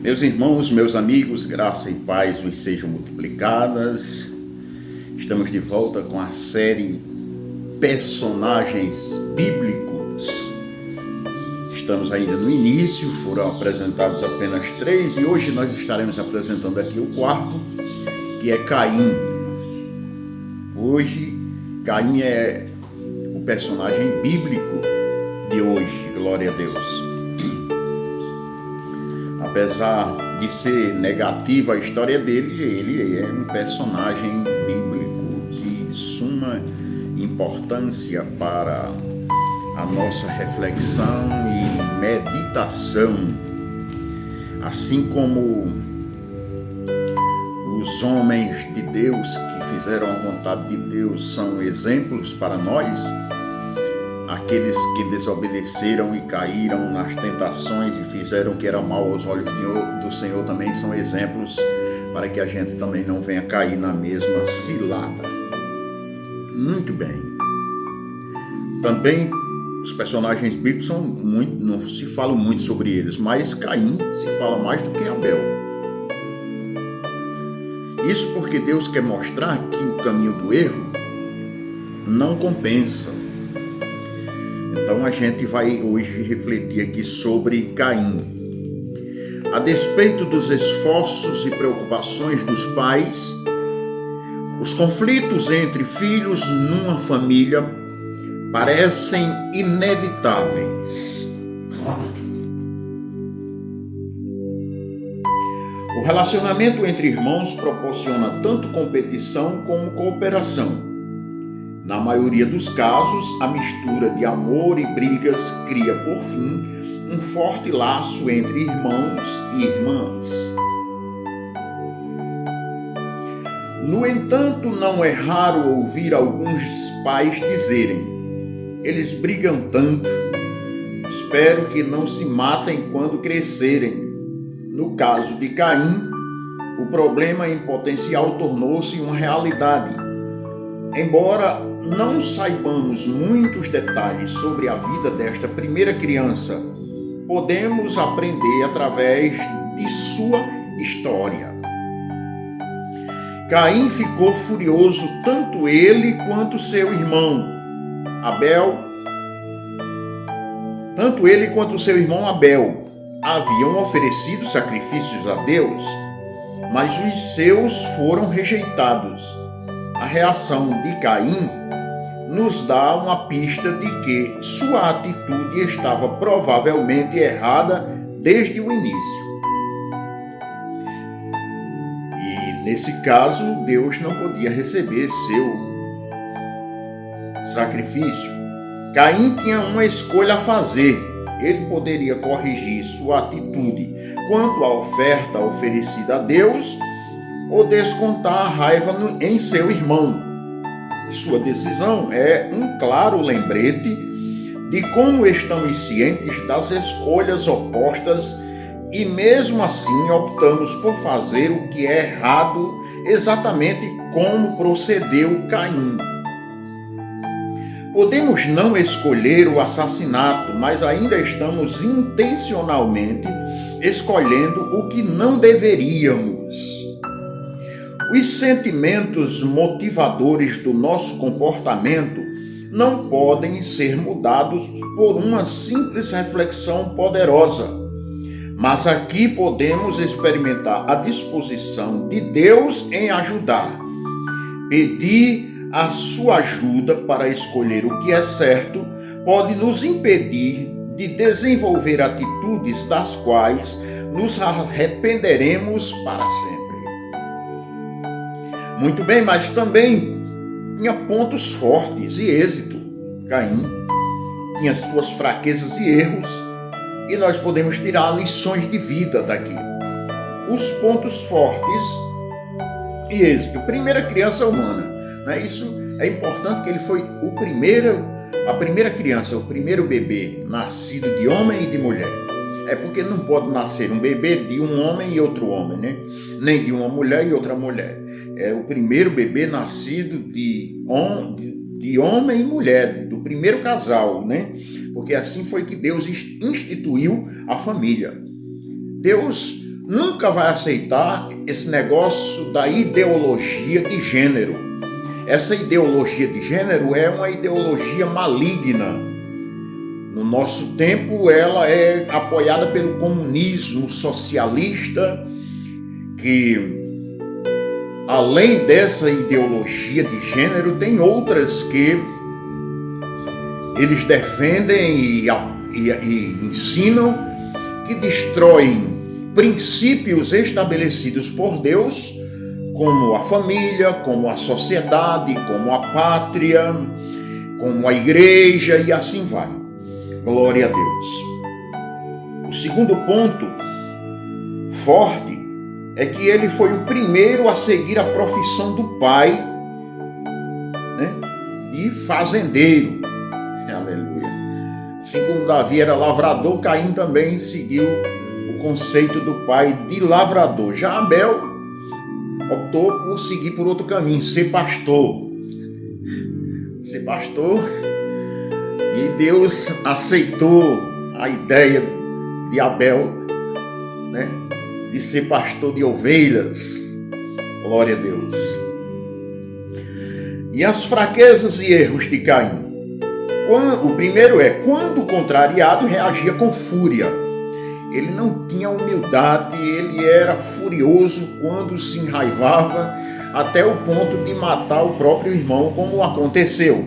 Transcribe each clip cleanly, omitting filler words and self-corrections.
Meus irmãos, meus amigos, graça e paz vos sejam multiplicadas. Estamos de volta com a série Personagens Bíblicos. Estamos ainda no início, foram apresentados apenas 3 e hoje nós estaremos apresentando aqui o quarto, que é Caim. Hoje, Caim é o personagem bíblico de hoje, glória a Deus. Apesar de ser negativa a história dele, ele é um personagem bíblico de suma importância para a nossa reflexão e meditação. Assim como os homens de Deus que fizeram a vontade de Deus são exemplos para nós, aqueles que desobedeceram e caíram nas tentações e fizeram o que era mal aos olhos do Senhor também são exemplos para que a gente também não venha cair na mesma cilada. Muito bem. Também os personagens bíblicos são muito, não se fala muito sobre eles, mas Caim se fala mais do que Abel. Isso porque Deus quer mostrar que o caminho do erro não compensa. Então a gente vai hoje refletir aqui sobre Caim. A despeito dos esforços e preocupações dos pais, os conflitos entre filhos numa família parecem inevitáveis. O relacionamento entre irmãos proporciona tanto competição como cooperação. Na maioria dos casos, a mistura de amor e brigas cria, por fim, um forte laço entre irmãos e irmãs. No entanto, não é raro ouvir alguns pais dizerem: eles brigam tanto, espero que não se matem quando crescerem. No caso de Caim, o problema em potencial tornou-se uma realidade. Embora não saibamos muitos detalhes sobre a vida desta primeira criança, podemos aprender através de sua história. Caim ficou furioso, tanto ele quanto seu irmão Abel. Haviam oferecido sacrifícios a Deus, mas os seus foram rejeitados. A reação de Caim nos dá uma pista de que sua atitude estava provavelmente errada desde o início. E nesse caso, Deus não podia receber seu sacrifício. Caim tinha uma escolha a fazer. Ele poderia corrigir sua atitude quanto à oferta oferecida a Deus ou descontar a raiva em seu irmão. Sua decisão é um claro lembrete de como estamos cientes das escolhas opostas e mesmo assim optamos por fazer o que é errado, exatamente como procedeu Caim. Podemos não escolher o assassinato, mas ainda estamos intencionalmente escolhendo o que não deveríamos. Os sentimentos motivadores do nosso comportamento não podem ser mudados por uma simples reflexão poderosa. Mas aqui podemos experimentar a disposição de Deus em ajudar. Pedir a sua ajuda para escolher o que é certo pode nos impedir de desenvolver atitudes das quais nos arrependeremos para sempre. Muito bem, mas também tinha pontos fortes e êxito. Caim tinha suas fraquezas e erros, e nós podemos tirar lições de vida daqui. Os pontos fortes e êxito. Primeira criança humana. Né? Isso é importante, que ele foi a primeira criança, o primeiro bebê nascido de homem e de mulher. É porque não pode nascer um bebê de um homem e outro homem, né? Nem de uma mulher e outra mulher. É o primeiro bebê nascido de homem e mulher, do primeiro casal, né? porque assim foi que Deus instituiu a família. Deus nunca vai aceitar esse negócio da ideologia de gênero. Essa ideologia de gênero é uma ideologia maligna. No nosso tempo, ela é apoiada pelo comunismo socialista, que, além dessa ideologia de gênero, tem outras que eles defendem e ensinam, que destroem princípios estabelecidos por Deus, como a família, como a sociedade, como a pátria, como a igreja, e assim vai. Glória a Deus. O segundo ponto forte é que ele foi o primeiro a seguir a profissão do pai, né, de fazendeiro. Aleluia. Segundo Davi era lavrador, Caim também seguiu o conceito do pai de lavrador. Já Abel optou por seguir por outro caminho, ser pastor. Ser pastor. E Deus aceitou a ideia de Abel, né, de ser pastor de ovelhas. Glória a Deus. E as fraquezas e erros de Caim. O primeiro é, quando contrariado, reagia com fúria. Ele não tinha humildade, ele era furioso quando se enraivava, até o ponto de matar o próprio irmão, como aconteceu.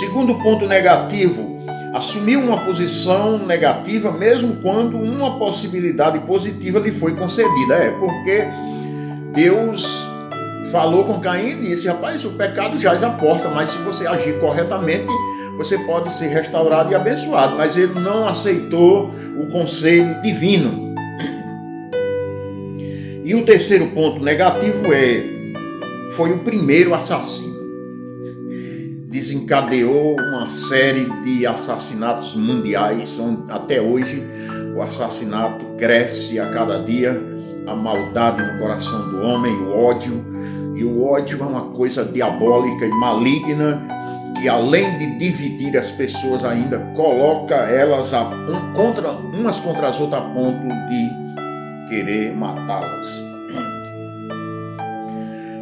Segundo ponto negativo, assumiu uma posição negativa mesmo quando uma possibilidade positiva lhe foi concedida. Porque Deus falou com Caim e disse: rapaz, o pecado jaz à porta, mas se você agir corretamente, você pode ser restaurado e abençoado. Mas ele não aceitou o conselho divino. E o terceiro ponto negativo foi o primeiro assassino. Desencadeou uma série de assassinatos mundiais, onde até hoje o assassinato cresce a cada dia, a maldade no coração do homem, o ódio. E o ódio é uma coisa diabólica e maligna, que além de dividir as pessoas, ainda coloca elas umas contra as outras a ponto de querer matá-las.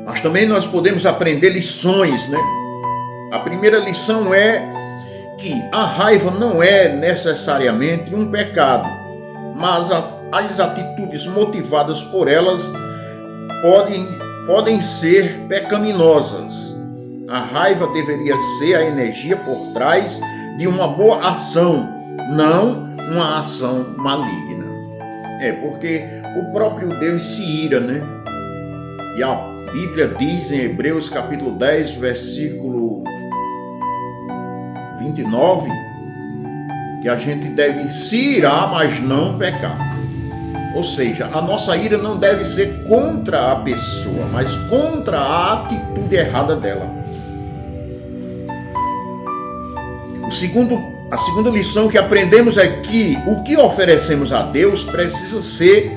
Mas também nós podemos aprender lições, né? A primeira lição é que a raiva não é necessariamente um pecado, mas as atitudes motivadas por elas podem ser pecaminosas. A raiva deveria ser a energia por trás de uma boa ação, não uma ação maligna. Porque o próprio Deus se ira, né? E a Bíblia diz em Hebreus capítulo 10, versículo 29, que a gente deve se irar, mas não pecar. Ou seja, a nossa ira não deve ser contra a pessoa, mas contra a atitude errada dela. A segunda lição que aprendemos é que o que oferecemos a Deus precisa ser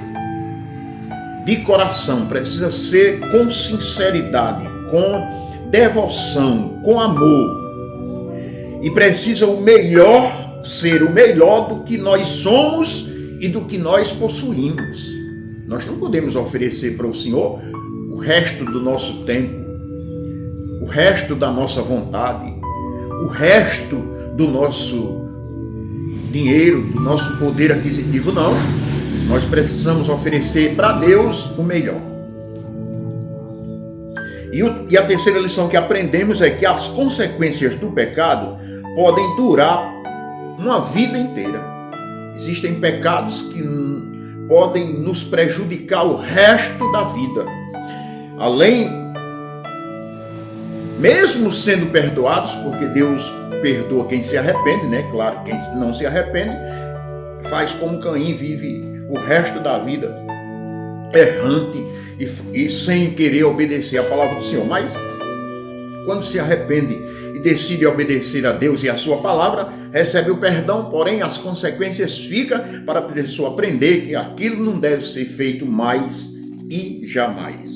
de coração, precisa ser com sinceridade, com devoção, com amor. E precisa ser o melhor do que nós somos e do que nós possuímos. Nós não podemos oferecer para o Senhor o resto do nosso tempo, o resto da nossa vontade, o resto do nosso dinheiro, do nosso poder aquisitivo, não. Nós precisamos oferecer para Deus o melhor. E a terceira lição que aprendemos é que as consequências do pecado podem durar uma vida inteira. Existem pecados que podem nos prejudicar o resto da vida. Mesmo sendo perdoados, porque Deus perdoa quem se arrepende, né? Claro, quem não se arrepende faz como Caim, vive o resto da vida errante e sem querer obedecer a palavra do Senhor. Mas quando se arrepende e decide obedecer a Deus e a sua palavra, recebe o perdão, porém as consequências ficam para a pessoa aprender que aquilo não deve ser feito mais e jamais.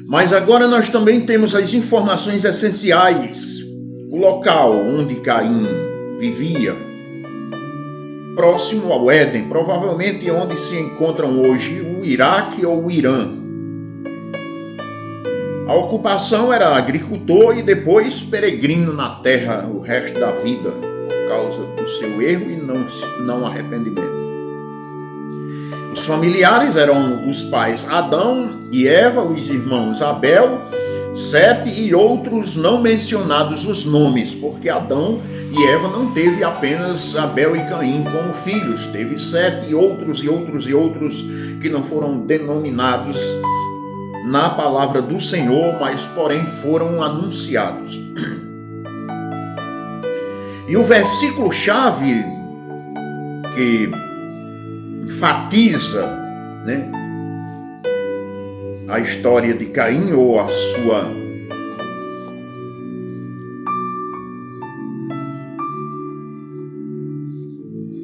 Mas agora nós também temos as informações essenciais O local onde Caim vivia, próximo ao Éden, provavelmente onde se encontram hoje o Iraque ou o Irã. A ocupação era agricultor e depois peregrino na terra o resto da vida, por causa do seu erro e não arrependimento. Os familiares eram os pais Adão e Eva, os irmãos Abel, Sete e outros não mencionados os nomes, porque Adão e Eva não teve apenas Abel e Caim como filhos, teve Sete e outros que não foram denominados na palavra do Senhor, mas porém foram anunciados. E o versículo-chave que enfatiza, a história de Caim ou a sua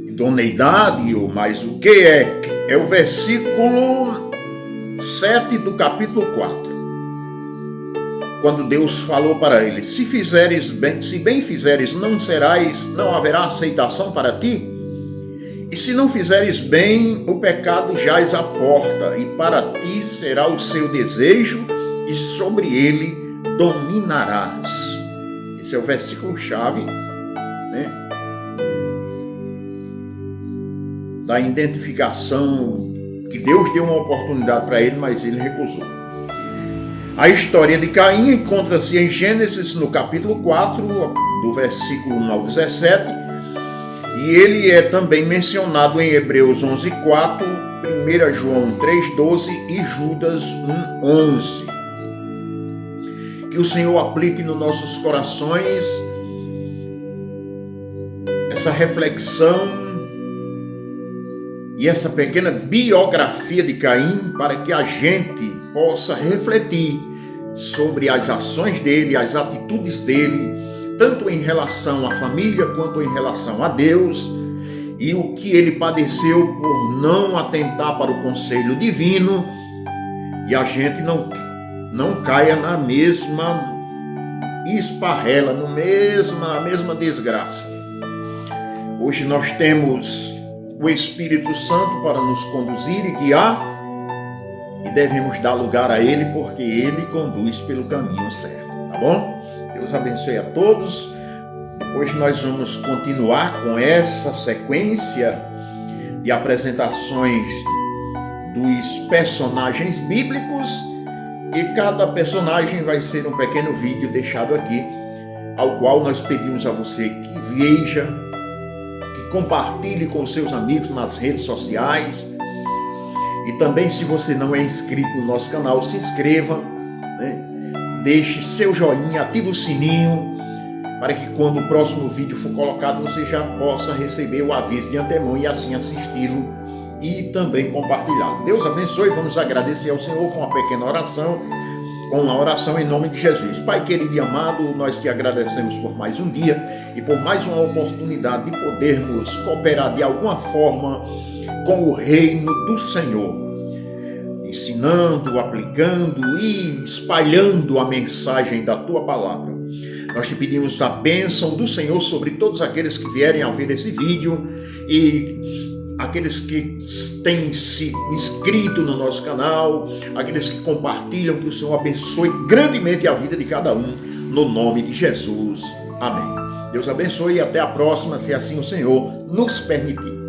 idoneidade, ou mais o que é o versículo 7 do capítulo 4. Quando Deus falou para ele: se bem fizeres, não haverá aceitação para ti. E se não fizeres bem, o pecado jaz à porta, e para ti será o seu desejo, e sobre ele dominarás. Esse é o versículo-chave, da identificação que Deus deu uma oportunidade para ele, mas ele recusou. A história de Caim encontra-se em Gênesis, no capítulo 4, do versículo 1 ao 17, e ele é também mencionado em Hebreus 11:4, 1 João 3:12 e Judas 1:11. Que o Senhor aplique nos nossos corações essa reflexão e essa pequena biografia de Caim, para que a gente possa refletir sobre as ações dele, as atitudes dele, tanto em relação à família quanto em relação a Deus, e o que ele padeceu por não atentar para o conselho divino, e a gente não caia na mesma esparrela, na mesma desgraça. Hoje nós temos o Espírito Santo para nos conduzir e guiar, e devemos dar lugar a Ele, porque Ele conduz pelo caminho certo, tá bom? Deus abençoe a todos. Depois nós vamos continuar com essa sequência de apresentações dos personagens bíblicos, e cada personagem vai ser um pequeno vídeo deixado aqui, ao qual nós pedimos a você que veja, que compartilhe com seus amigos nas redes sociais, e também, se você não é inscrito no nosso canal, se inscreva, deixe seu joinha, ative o sininho, para que quando o próximo vídeo for colocado, você já possa receber o aviso de antemão e assim assisti-lo e também compartilhá-lo. Deus abençoe. Vamos agradecer ao Senhor com uma pequena oração, com uma oração em nome de Jesus. Pai querido e amado, nós te agradecemos por mais um dia e por mais uma oportunidade de podermos cooperar de alguma forma com o reino do Senhor, ensinando, aplicando e espalhando a mensagem da tua palavra. Nós te pedimos a bênção do Senhor sobre todos aqueles que vierem a ver esse vídeo e aqueles que têm se inscrito no nosso canal, aqueles que compartilham, que o Senhor abençoe grandemente a vida de cada um, no nome de Jesus. Amém. Deus abençoe e até a próxima, se assim o Senhor nos permitir.